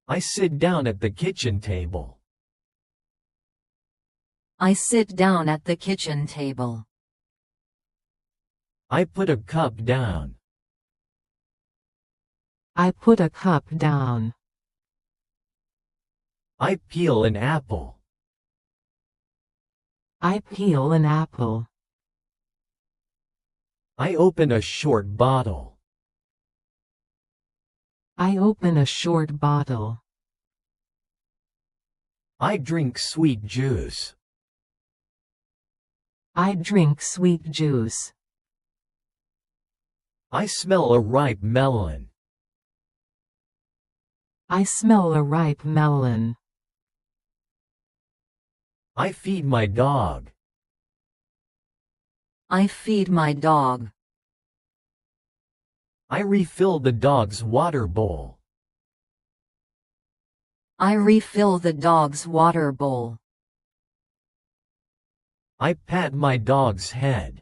I sit down at the kitchen table. I sit down at the kitchen table. I put a cup down. I put a cup down. I peel an apple. I peel an apple. I open a short bottle. I open a short bottle. I drink sweet juice. I drink sweet juice. I smell a ripe melon. I smell a ripe melon. I feed my dog. I feed my dog. I refill the dog's water bowl. I refill the dog's water bowl. I pat my dog's head.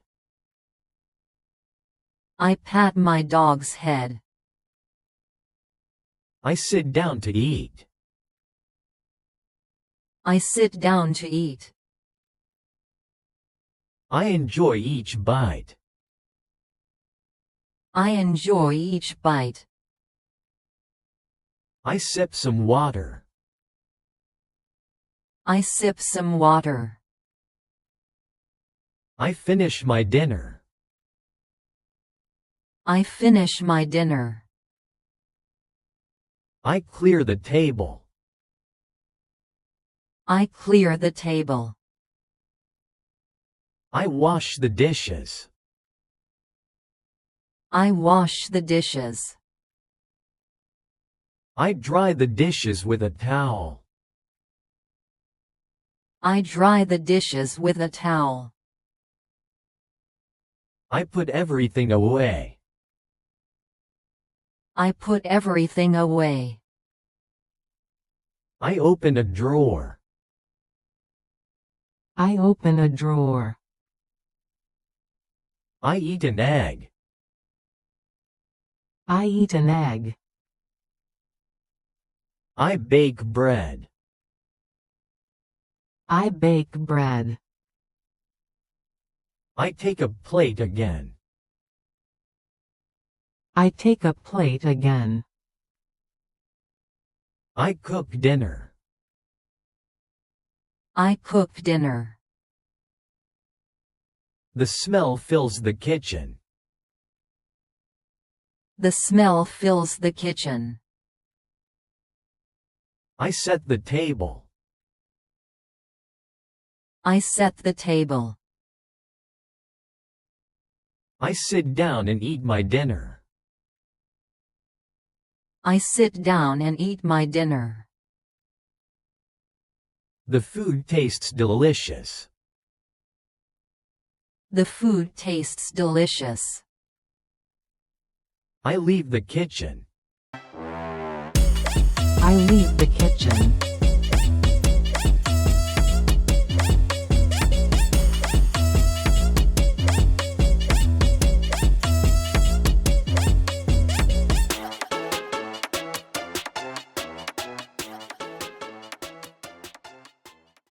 I pat my dog's head. I sit down to eat. I sit down to eat. I enjoy each bite. I enjoy each bite. I sip some water. I sip some water. I finish my dinner. I finish my dinner. I clear the table. I clear the table. I wash the dishes. I wash the dishes. I dry the dishes with a towel. I dry the dishes with a towel. I put everything away. I put everything away. I open a drawer. I open a drawer. I eat an egg. I eat an egg. I bake bread. I bake bread. I take a plate again. I take a plate again. I cook dinner. I cook dinner. The smell fills the kitchen. The smell fills the kitchen. I set the table. I set the table. I sit down and eat my dinner. I sit down and eat my dinner. The food tastes delicious. The food tastes delicious. I leave the kitchen. I leave the kitchen.